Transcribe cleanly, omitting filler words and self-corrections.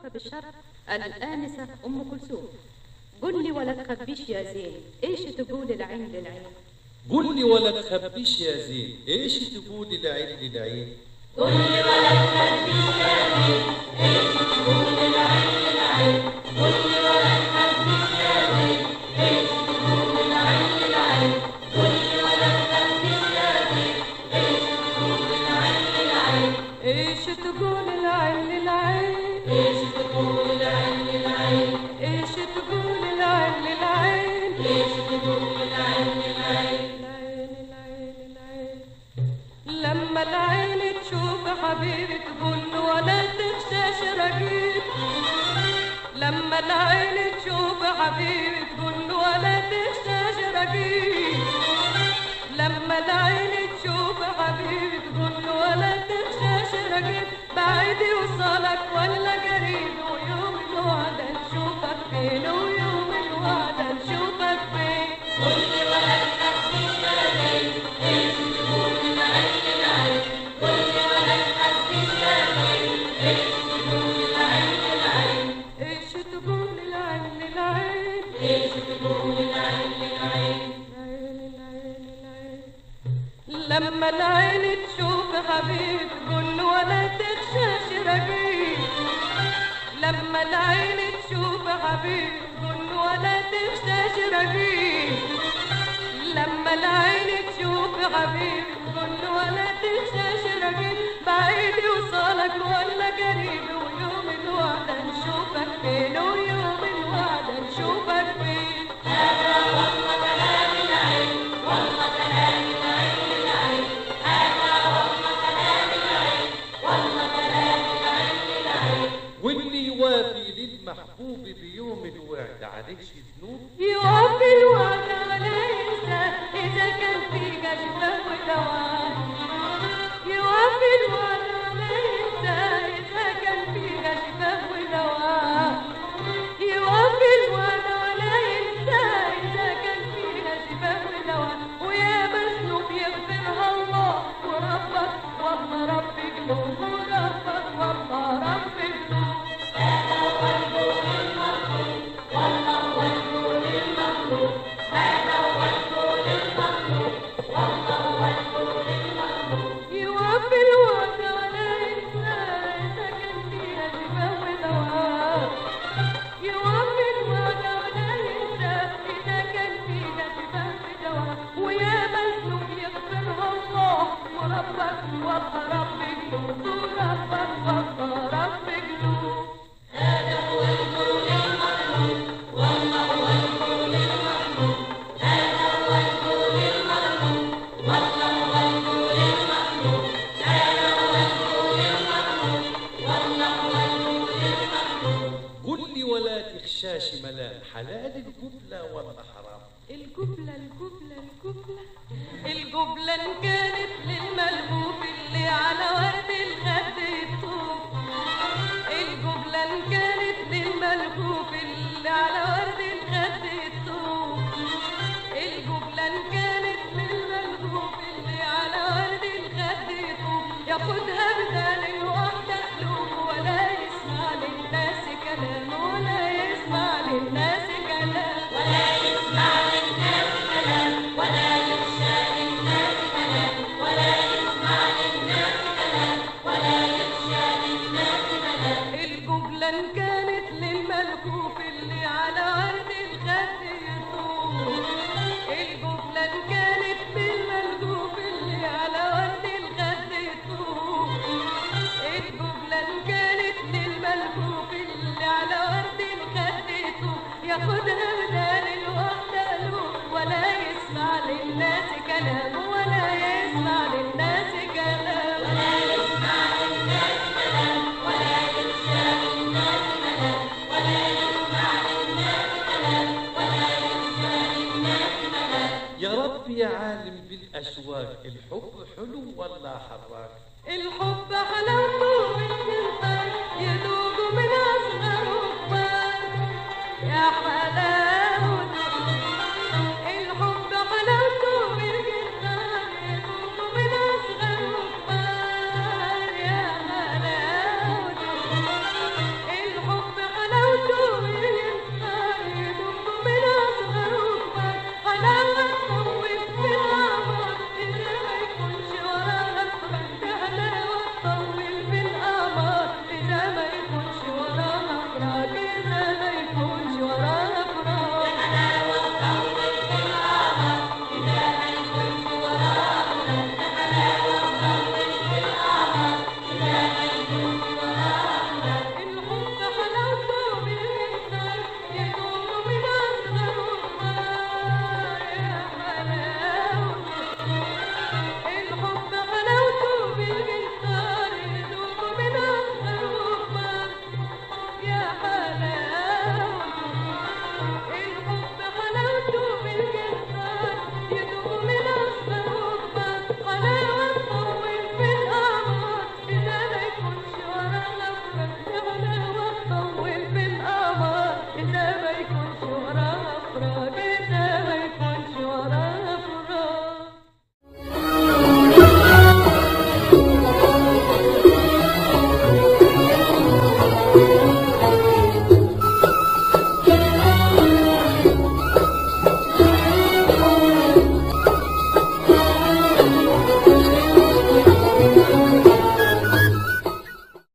المعروفة بالشرق الآنسة أم كلثوم. قل لي ولا تخبيش يا زين، ايش تقول العين للعين؟ قل لي ولا تخبيش يا زين، ايش تقول العين للعين؟ قل لي ولا تخبيش يا زين، ايش تقول العين للعين؟ قل لي ولا تخبيش يا زين، ايش تقول العين للعين؟ قل لي ولا تخبيش يا زين، ايش تقول العين للعين؟ ايش تقول العين للعين؟ ايش تقول العين للعين؟ ايش تقول العين للعين؟ ايش تقول العين للعين؟ لما العين تشوف حبيبي تقول له ولا تخشاش رقيب. لما العين تشوف حبيبي تقول له ولا تخشاش رقيب. لما العين تشوف حبيبي تقول له ولا تخشاش رقيب. بعيد يوصلك ولا قريب، ويوم الوعد نشوفك فين، ويوم الوعد نشوفك فين. قل لي ولا تخبيش يا زين، ايش تقول العين للعين؟ قل لي ولا تخبيش يا زين، ايش تقول العين للعين؟ ايش تقول العين للعين؟ ايش تقول العين للعين؟ لما العين تشوف حبيب تقول له ولا تخشاش رقيب. لما العين تشوف حبيب تقول له ولا تخشاش رقيب. لما العين تشوف حبيب تقول له ولا تخشاش رقيب. بعيد يوصلك ولا قريب، ويوم الوعد نشوفك فين، ويوم الوعد نشوفك فين. هذا والله كلام العين، والله كلام العين للعين. هذا والله كلام العين، والله كلام العين للعين. واللي يوافي للمحبوب بيوم الوعد عليش ذنوب. يوفي الوعد ولا ينسى إذا كان في جشفة ودواء. يوفي الوعد ولا ينسى إذا كان في جشفة ودواء. يوفي الوعد ولا ينسى إذا كان في جشفة ودواء. ويا مسلوب يغفرها الله، وربك والله رب قلوب، وربك والله رب قلوب. هذا هو القول المطلوب، والله هو القول المطلوب. هذا هو القول المطلوب، والله هو القول المطلوب. يوفي الوعد ولا ينسى إذا كان فيها شفاء ودواء. يوفي الوعد ولا ينسى إذا كان فيها شفاء ودواء. ويا مسلوب يغفرها الله، وربك والله رب قلوب، وربك والله رب قلوب. هذا هو القول المطلوب، والله هو القول المطلوب. هذا هو القول المطلوب، والله هو القول المطلوب. هذا هو القول المطلوب، والله هو القول المطلوب. قل لي ولا تخشاش ملام، حلال القبلة ولا حرام؟ القبلة القبلة القبلة القبلة إن كانت للملهوف اللي على ورد الخد يطوف. القبلة إن كانت للملهوف اللي على ورد الخد يطوف. القبلة إن كانت للملهوف اللي على ورد الخد يطوف. ياخدها بدال الوحدة قلوب، ولا يسمع للناس كلام، ولا يسمع للناس كلام. ولا يسمع للناس كلام، ولا يخشى للناس كلام. ولا يسمع للناس كلام، ولا يخشى للناس كلام. القبلة إن كانت للملهوف اللي على ورد الخد يطوف. القبلة إن كانت للملهوف اللي على ورد الخد يطوف. القبلة إن كانت للملهوف اللي على ورد الخد يطوف. ياخدها بدال الوحدة قلوب، ولا يسمع للناس كلام، ولا يسمع للناس كلام. ولا يسمع للناس كلام، ولا يخشى للناس كلام. ولا يسمع للناس كلام، ولا يخشى للناس كلام. يا رب يا عالم بالأشواق، الحب حلو ولا حراك؟ الحب حلاوته